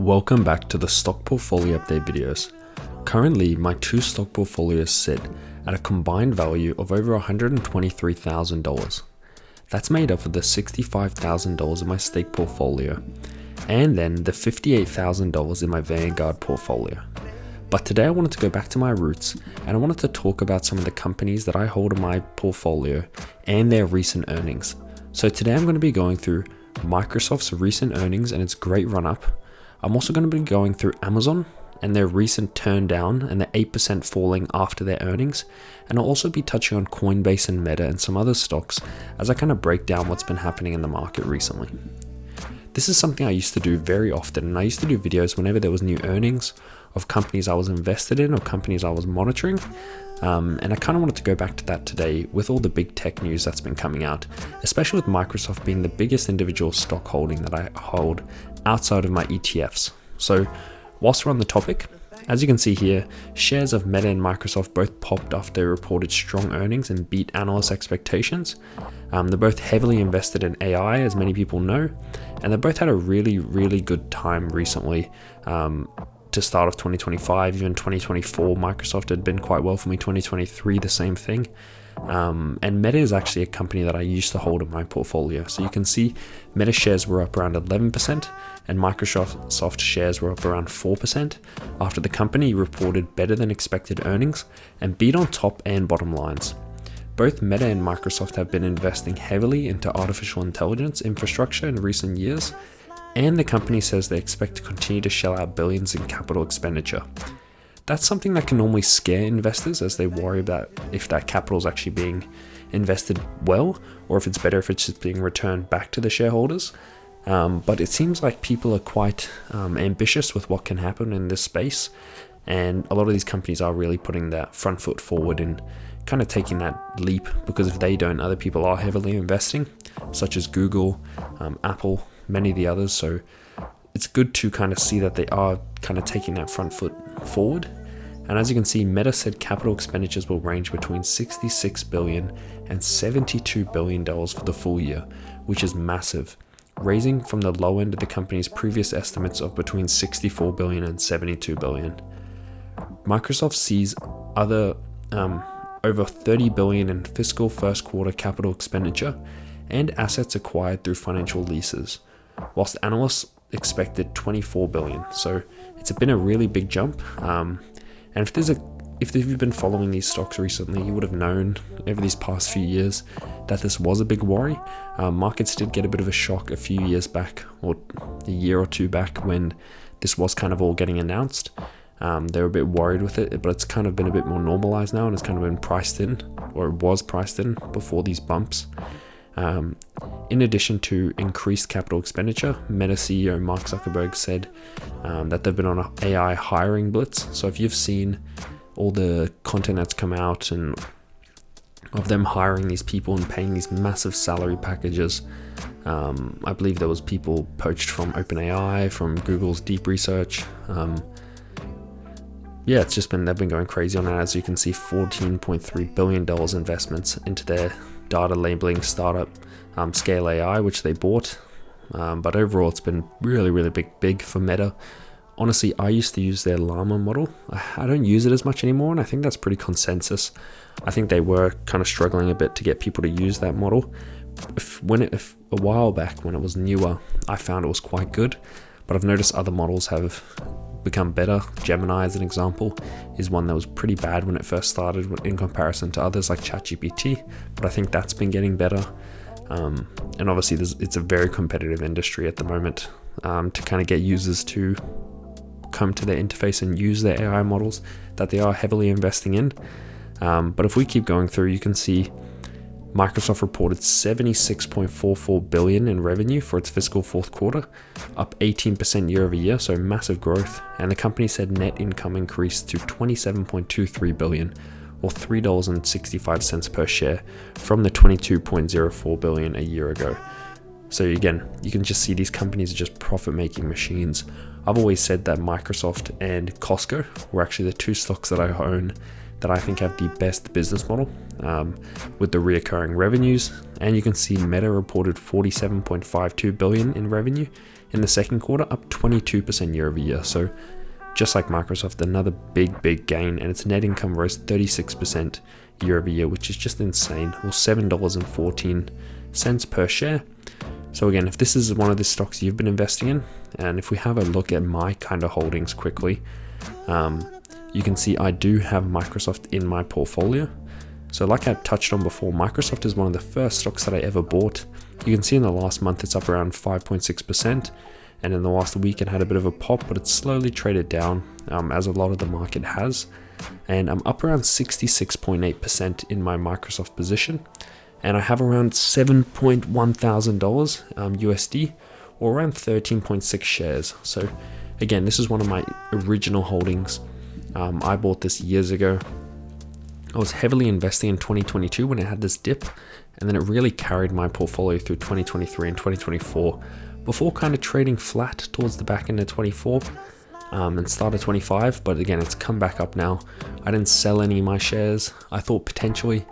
Welcome back to the stock portfolio update videos. Currently, my two stock portfolios sit at a combined value of over $123,000. That's made up of the $65,000 in my stake portfolio, and then the $58,000 in my Vanguard portfolio. But today I wanted to go back to my roots, and I wanted to talk about some of the companies that I hold in my portfolio and their recent earnings. So today I'm going to be going through Microsoft's recent earnings and its great run up. I'm also going to be going through Amazon and their recent turn down and the 8% falling after their earnings. And I'll also be touching on Coinbase and Meta and some other stocks as I kind of break down what's been happening in the market recently. This is something I used to do very often, and I used to do videos whenever there was new earnings of companies I was invested in or companies I was monitoring. And I kind of wanted to go back to that today with all the big tech news that's been coming out, especially with Microsoft being the biggest individual stock holding that I hold outside of my ETFs. So whilst we're on the topic, as you can see here, shares of Meta and Microsoft both popped after they reported strong earnings and beat analyst expectations. They're both heavily invested in AI, as many people know, and they both had a really good time recently. To start of 2025, even 2024, Microsoft had been quite well for me. 2023, the same thing. And Meta is actually a company that I used to hold in my portfolio. So you can see Meta shares were up around 11% and Microsoft shares were up around 4% after the company reported better than expected earnings and beat on top and bottom lines. Both Meta and Microsoft have been investing heavily into artificial intelligence infrastructure in recent years, and the company says they expect to continue to shell out billions in capital expenditure. That's something that can normally scare investors as they worry about if that capital is actually being invested well, or if it's better if it's just being returned back to the shareholders. But it seems like people are quite ambitious with what can happen in this space, and a lot of these companies are really putting that front foot forward and kind of taking that leap, because if they don't, other people are heavily investing, such as Google, Apple, many of the others. So it's good to kind of see that they are kind of taking that front foot forward. And as you can see, Meta said capital expenditures will range between $66 billion and $72 billion for the full year, which is massive, raising from the low end of the company's previous estimates of between $64 billion and $72 billion. Microsoft sees over $30 billion in fiscal first quarter capital expenditure and assets acquired through financial leases, whilst analysts expected $24 billion. So it's been a really big jump. And if you've been following these stocks recently, you would have known over these past few years that this was a big worry. Markets did get a bit of a shock a few years back, or a year or two back, when this was kind of all getting announced. They were a bit worried with it, but it's kind of been a bit more normalized now, and it's kind of been priced in, or it was priced in before these bumps. In addition to increased capital expenditure, Meta CEO Mark Zuckerberg said that they've been on an AI hiring blitz. So if you've seen all the content that's come out and of them hiring these people and paying these massive salary packages, I believe there was people poached from OpenAI, from Google's deep research. It's just they've been going crazy on it. As you can see, $14.3 billion investments into their data labeling startup, Scale AI, which they bought. But overall, it's been really big for Meta. Honestly, I used to use their Llama model. I don't use it as much anymore, and I think that's pretty consensus. I think they were kind of struggling a bit to get people to use that model. A while back, when it was newer, I found it was quite good, but I've noticed other models have become better. Gemini, as an example, is one that was pretty bad when it first started in comparison to others like ChatGPT, but I think that's been getting better. And obviously it's a very competitive industry at the moment to kind of get users to come to their interface and use their AI models that they are heavily investing in. But if we keep going through, you can see Microsoft reported $76.44 billion in revenue for its fiscal fourth quarter, up 18% year over year, so massive growth. And the company said net income increased to $27.23 billion, or $3.65 per share, from the $22.04 billion a year ago. So again, you can just see these companies are just profit-making machines. I've always said that Microsoft and Costco were actually the two stocks that I own that I think have the best business model with the reoccurring revenues. And you can see Meta reported $47.52 billion in revenue In the second quarter, up 22% year over year. So just like Microsoft, another big gain, and its net income rose 36% year over year, which is just insane. Well, $7.14 per share. So again, if this is one of the stocks you've been investing in, and if we have a look at my kind of holdings quickly, you can see I do have Microsoft in my portfolio. So like I touched on before, Microsoft is one of the first stocks that I ever bought. You can see in the last month it's up around 5.6%, and in the last week it had a bit of a pop, but it's slowly traded down, as a lot of the market has. And I'm up around 66.8% in my Microsoft position, and I have around $7.1 thousand USD, or around 13.6 shares. So again, this is one of my original holdings. I bought this years ago. I was heavily investing in 2022 when it had this dip, and then it really carried my portfolio through 2023 and 2024 before kind of trading flat towards the back end of 24 and start of 25. But again, it's come back up now. I didn't sell any of my shares. I thought potentially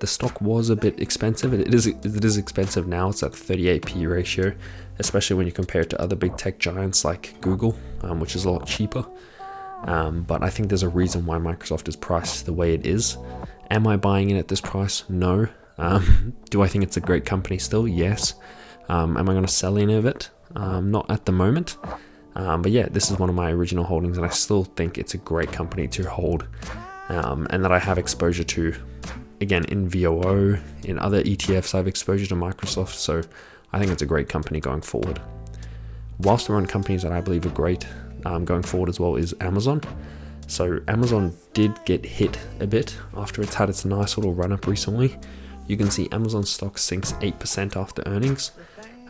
the stock was a bit expensive. It is expensive now. It's at 38 P ratio, especially when you compare it to other big tech giants like Google, which is a lot cheaper. But I think there's a reason why Microsoft is priced the way it is. Am I buying in at this price? No. Do I think it's a great company still? Yes. Am I going to sell any of it? Not at the moment. But yeah, this is one of my original holdings, and I still think it's a great company to hold, and that I have exposure to. Again, in VOO, in other ETFs, I have exposure to Microsoft, so I think it's a great company going forward. Whilst we're on companies that I believe are great going forward as well, is Amazon. So Amazon did get hit a bit after it's had its nice little run up recently. You can see Amazon stock sinks 8% after earnings.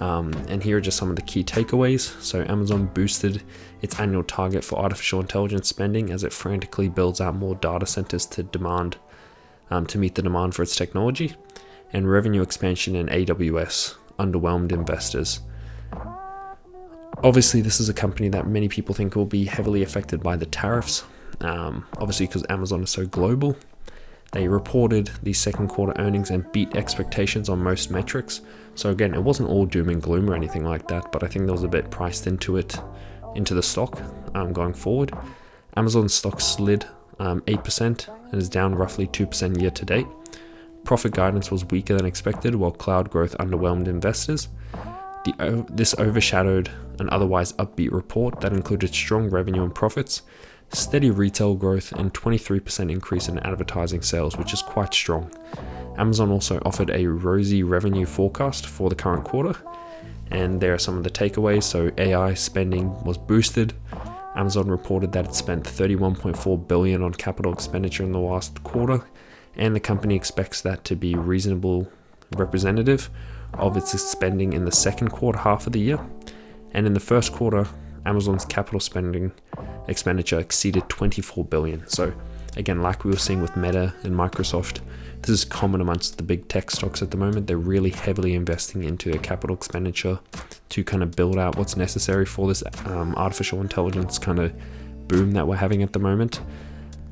And here are just some of the key takeaways. So Amazon boosted its annual target for artificial intelligence spending as it frantically builds out more data centers to meet the demand for its technology. And revenue expansion in AWS underwhelmed investors. Obviously, this is a company that many people think will be heavily affected by the tariffs. Obviously, because Amazon is so global. They reported the second quarter earnings and beat expectations on most metrics. So again, it wasn't all doom and gloom or anything like that, but I think there was a bit priced into the stock going forward. Amazon's stock slid 8% and is down roughly 2% year to date. Profit guidance was weaker than expected, while cloud growth underwhelmed investors. This overshadowed an otherwise upbeat report that included strong revenue and profits, steady retail growth, and 23% increase in advertising sales, which is quite strong. Amazon also offered a rosy revenue forecast for the current quarter, and there are some of the takeaways. So AI spending was boosted. Amazon reported that it spent $31.4 billion on capital expenditure in the last quarter, and the company expects that to be reasonable representative of its spending in the second quarter half of the year. And in the first quarter, Amazon's capital expenditure exceeded $24 billion. So again, like we were seeing with Meta and Microsoft, this is common amongst the big tech stocks at the moment. They're really heavily investing into their capital expenditure to kind of build out what's necessary for this artificial intelligence kind of boom that we're having at the moment.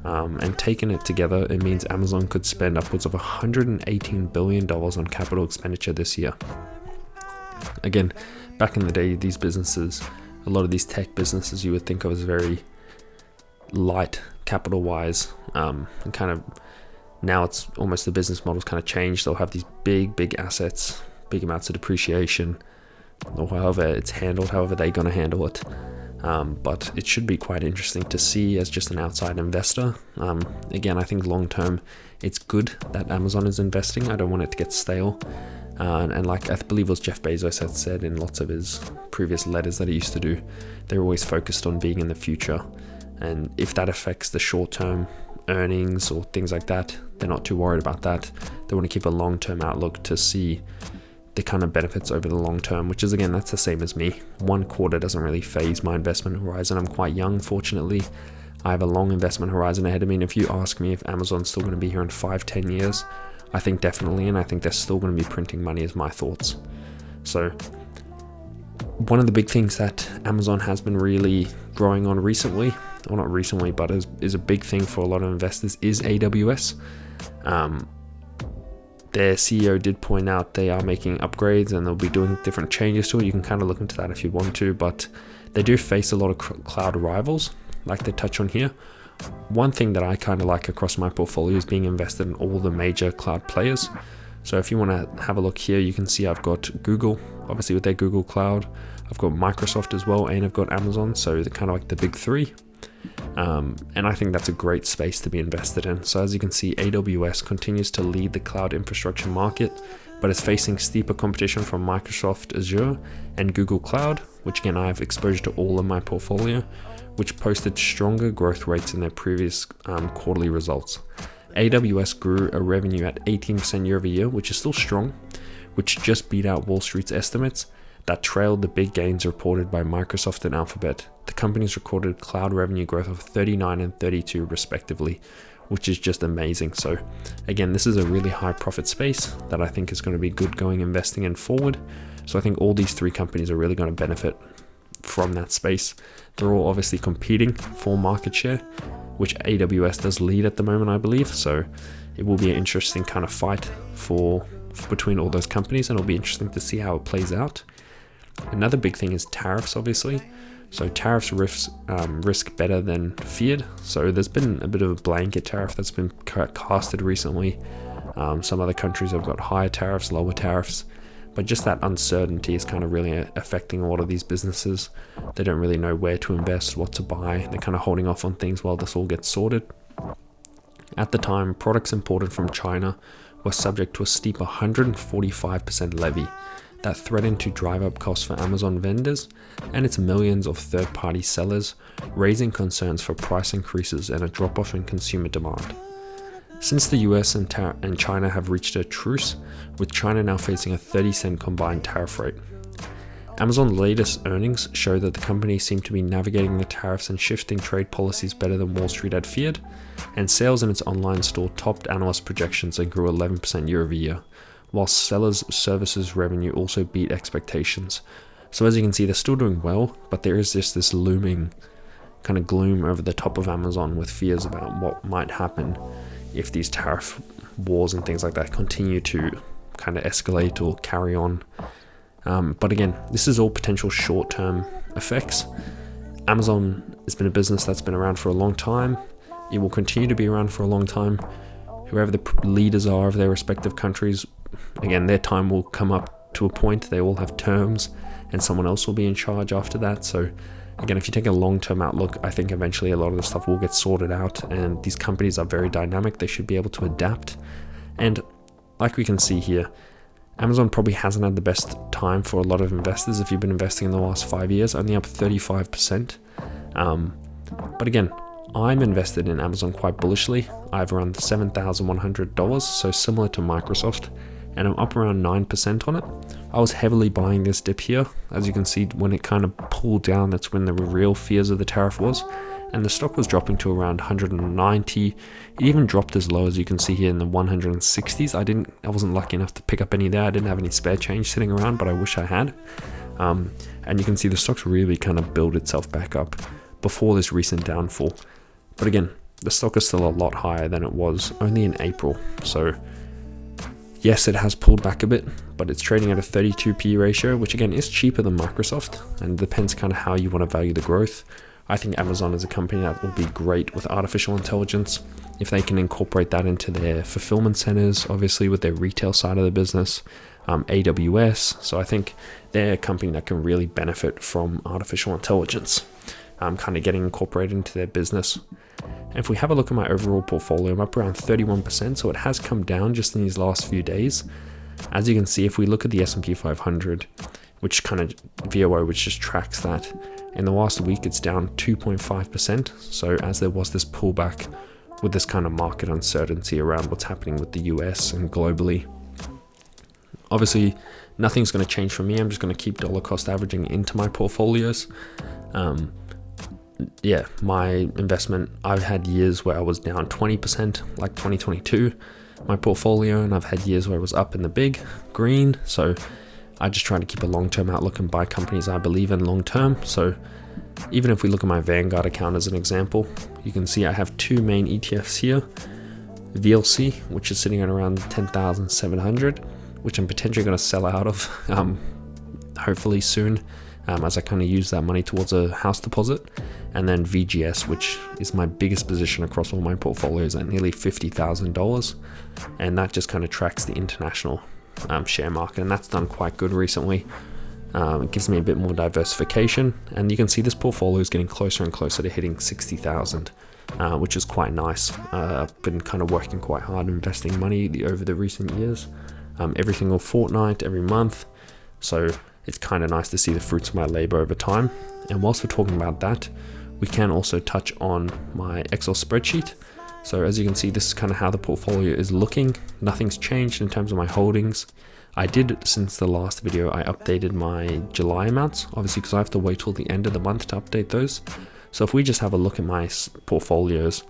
And taking it together, it means Amazon could spend upwards of $118 billion on capital expenditure this year. Again, back in the day, these businesses, a lot of these tech businesses you would think of as very light capital-wise, and kind of now it's almost the business model's kind of changed. They'll have these big assets, big amounts of depreciation, or however it's handled, however they're going to handle it. But it should be quite interesting to see as just an outside investor. Again, I think long term, it's good that Amazon is investing. I don't want it to get stale. And like I believe it was Jeff Bezos had said in lots of his previous letters that he used to do, they're always focused on being in the future. And if that affects the short-term earnings or things like that, they're not too worried about that. They want to keep a long-term outlook to see the kind of benefits over the long term, which is, again, that's the same as me. One quarter doesn't really phase my investment horizon. I'm quite young, fortunately. I have a long investment horizon ahead of me, and if you ask me if Amazon's still going to be here in 5-10 years, I think definitely, and I think they're still going to be printing money is my thoughts. So one of the big things that Amazon has been really growing on recently, or not recently, but is a big thing for a lot of investors, is AWS. their CEO did point out they are making upgrades and they'll be doing different changes to it. You can kind of look into that if you want to, but they do face a lot of cloud rivals, like they touch on here. One thing that I kind of like across my portfolio is being invested in all the major cloud players. So if you want to have a look here, you can see I've got Google, obviously with their Google Cloud. I've got Microsoft as well, and I've got Amazon. So they're kind of like the big three. And I think that's a great space to be invested in. So as you can see, AWS continues to lead the cloud infrastructure market, but is facing steeper competition from Microsoft Azure and Google Cloud, which again, I have exposure to all of my portfolio, which posted stronger growth rates in their previous quarterly results. AWS grew a revenue at 18% year over year, which is still strong, which just beat out Wall Street's estimates that trailed the big gains reported by Microsoft and Alphabet. The companies recorded cloud revenue growth of 39 and 32 respectively, which is just amazing. So again, this is a really high profit space that I think is going to be good going investing in forward. So I think all these three companies are really going to benefit from that space. They're all obviously competing for market share, which AWS does lead at the moment, I believe. So it will be an interesting kind of fight between all those companies, and it'll be interesting to see how it plays out. Another big thing is tariffs, obviously. So tariffs risk better than feared. So there's been a bit of a blanket tariff that's been casted recently. Some other countries have got higher tariffs, lower tariffs, but just that uncertainty is kind of really affecting a lot of these businesses. They don't really know where to invest, what to buy. They're kind of holding off on things while this all gets sorted. At the time, products imported from China were subject to a steep 145% levy that threatened to drive up costs for Amazon vendors and its millions of third-party sellers, raising concerns for price increases and a drop-off in consumer demand. Since the US and China have reached a truce, with China now facing a 30-cent combined tariff rate. Amazon's latest earnings show that the company seemed to be navigating the tariffs and shifting trade policies better than Wall Street had feared, and sales in its online store topped analyst projections and grew 11% year over year, while sellers' services revenue also beat expectations. So as you can see, they're still doing well, but there is just this looming kind of gloom over the top of Amazon with fears about what might happen if these tariff wars and things like that continue to kind of escalate or carry on. But again, this is all potential short-term effects. Amazon has been a business that's been around for a long time. It will continue to be around for a long time. Whoever the leaders are of their respective countries, again, their time will come up to a point. They all have terms and someone else will be in charge after that. So again, if you take a long-term outlook, I think eventually a lot of the stuff will get sorted out, and these companies are very dynamic. They should be able to adapt. And like we can see here, Amazon probably hasn't had the best time for a lot of investors. If you've been investing in the last 5 years, only up 35%. But again, I'm invested in Amazon quite bullishly. I have around $7,100, so similar to Microsoft, and I'm up around 9% on it. I was heavily buying this dip here. As you can see, when it kind of pulled down, that's when the real fears of the tariff was, and the stock was dropping to around 190. It even dropped as low as you can see here in the 160s. I wasn't lucky enough to pick up any there. I didn't have any spare change sitting around, but I wish I had. And you can see the stock's really kind of built itself back up before this recent downfall. But again, the stock is still a lot higher than it was only in April. So yes, it has pulled back a bit, but it's trading at a 32 PE ratio, which again is cheaper than Microsoft, and depends kind of how you want to value the growth. I think Amazon is a company that will be great with artificial intelligence if they can incorporate that into their fulfillment centers, obviously with their retail side of the business, AWS. So I think they're a company that can really benefit from artificial intelligence, kind of getting incorporated into their business. And if we have a look at my overall portfolio, I'm up around 31%, so it has come down just in these last few days. As you can see, if we look at the S&P 500, which kind of VOO, which just tracks that, in the last week it's down 2.5%. So as there was this pullback with this kind of market uncertainty around what's happening with the US and globally, obviously nothing's going to change for me. I'm just going to keep dollar cost averaging into my portfolios. Yeah, my investment, I've had years where I was down 20%, like 2022, my portfolio, and I've had years where it was up in the big green. So I just try to keep a long-term outlook and buy companies I believe in long-term. So even if we look at my Vanguard account as an example, you can see I have two main ETFs here. VLC, which is sitting at around 10,700, which I'm potentially going to sell out of hopefully soon, as I kind of use that money towards a house deposit. And then VGS, which is my biggest position across all my portfolios at nearly $50,000, and that just kind of tracks the international share market, and that's done quite good recently. It gives me a bit more diversification, and you can see this portfolio is getting closer and closer to hitting 60,000, which is quite nice. I've been kind of working quite hard investing money over the recent years, every single fortnight, every month, so it's kind of nice to see the fruits of my labor over time. And whilst we're talking about that, we can also touch on my Excel spreadsheet. So as you can see, this is kind of how the portfolio is looking. Nothing's changed in terms of my holdings. I did, since the last video, I updated my July amounts, obviously because I have to wait till the end of the month to update those. So if we just have a look at my portfolios,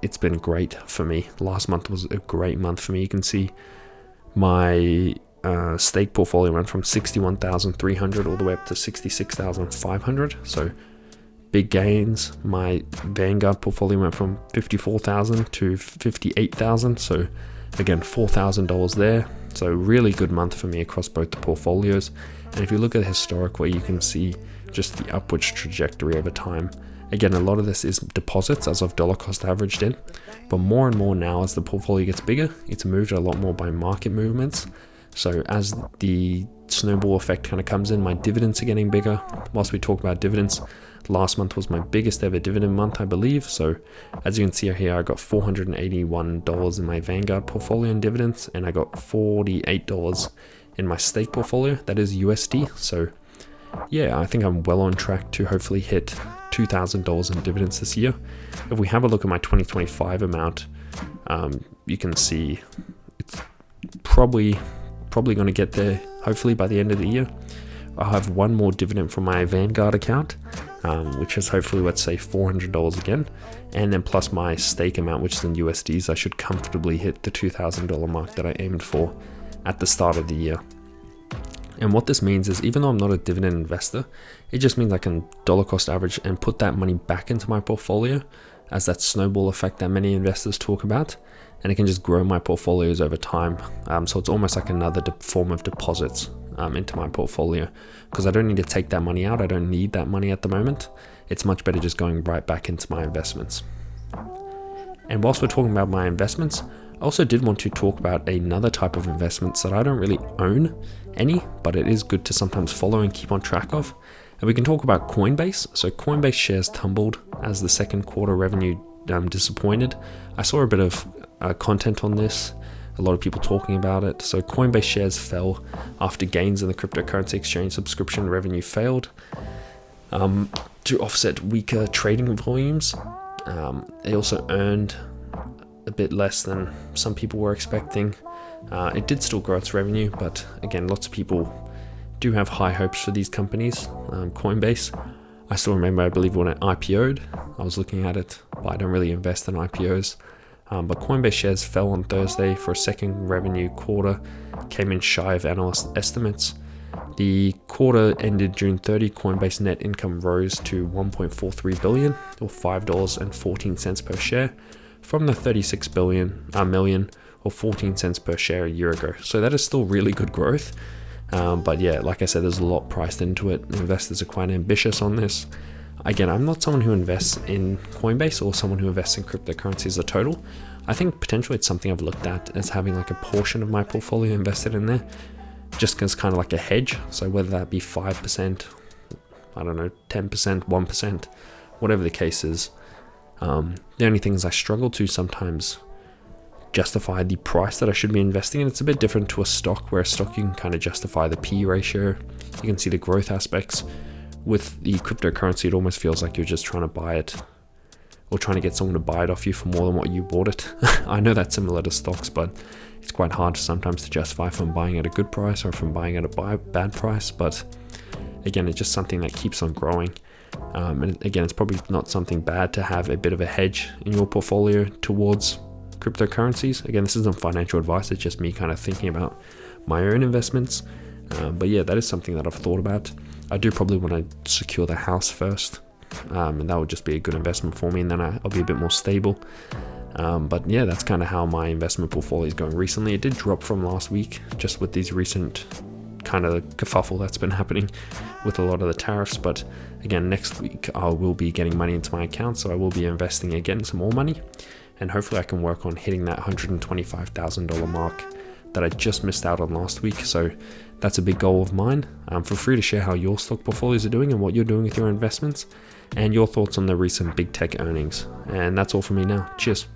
it's been great for me. Last month was a great month for me. You can see my stake portfolio went from 61,300 all the way up to 66,500. So big gains. My Vanguard portfolio went from 54,000 to 58,000. So again, $4,000 there. So really good month for me across both the portfolios. And if you look at historically, you can see just the upwards trajectory over time. Again, a lot of this is deposits as I've dollar cost averaged in, but more and more now as the portfolio gets bigger, it's moved a lot more by market movements. So as the snowball effect kind of comes in, my dividends are getting bigger. Whilst we talk about dividends, last month was my biggest ever dividend month, I believe. So as you can see here, I got $481 in my Vanguard portfolio in dividends, and I got $48 in my stake portfolio, that is USD. So yeah, I think I'm well on track to hopefully hit $2,000 in dividends this year. If we have a look at my 2025 amount, you can see it's probably going to get there hopefully by the end of the year. I'll have one more dividend from my Vanguard account, which is hopefully, let's say, $400 again, and then plus my stake amount, which is in USDs. I should comfortably hit the $2,000 mark that I aimed for at the start of the year. And what this means is, even though I'm not a dividend investor, it just means I can dollar cost average and put that money back into my portfolio as that snowball effect that many investors talk about, and it can just grow my portfolios over time. So it's almost like another form of deposits into my portfolio, because I don't need to take that money out. I don't need that money at the moment. It's much better just going right back into my investments. And whilst we're talking about my investments, I also did want to talk about another type of investments that I don't really own any, but it is good to sometimes follow and keep on track of. And we can talk about Coinbase. So Coinbase shares tumbled as the second quarter revenue disappointed. I saw a bit of content on this, a lot of people talking about it. So Coinbase shares fell after gains in the cryptocurrency exchange subscription revenue failed to offset weaker trading volumes. They also earned a bit less than some people were expecting. It did still grow its revenue, but again, lots of people do have high hopes for these companies. Coinbase, I still remember, I believe when it IPO'd, I was looking at it, but I don't really invest in IPOs. But Coinbase shares fell on Thursday for a second revenue quarter, came in shy of analyst estimates. The quarter ended June 30. Coinbase net income rose to $1.43 billion, or $5.14 per share, from the 36 million or 14 cents per share a year ago. So that is still really good growth. But yeah, like I said, there's a lot priced into it. Investors are quite ambitious on this. Again, I'm not someone who invests in Coinbase or someone who invests in cryptocurrency as a total. I think potentially it's something I've looked at as having like a portion of my portfolio invested in there, just as kind of like a hedge. So whether that be 5%, I don't know, 10%, 1%, whatever the case is. The only thing is I struggle to sometimes justify the price that I should be investing in. It's a bit different to a stock, where a stock you can kind of justify the P ratio. You can see the growth aspects. With the cryptocurrency, it almost feels like you're just trying to buy it, or trying to get someone to buy it off you for more than what you bought it. I know that's similar to stocks, but it's quite hard sometimes to justify if I'm buying at a good price or if I'm buying at a bad price. But again, it's just something that keeps on growing. And again, it's probably not something bad to have a bit of a hedge in your portfolio towards cryptocurrencies. Again, this isn't financial advice, it's just me kind of thinking about my own investments. But yeah, that is something that I've thought about. I do probably want to secure the house first, and that would just be a good investment for me, and then I'll be a bit more stable. But yeah, that's kind of how my investment portfolio is going recently. It did drop from last week just with these recent kind of kerfuffle that's been happening with a lot of the tariffs. But again, next week I will be getting money into my account, so I will be investing again some more money, and hopefully I can work on hitting that $125,000 mark that I just missed out on last week. So that's a big goal of mine. Feel free to share how your stock portfolios are doing and what you're doing with your investments, and your thoughts on the recent big tech earnings. And that's all from me now. Cheers.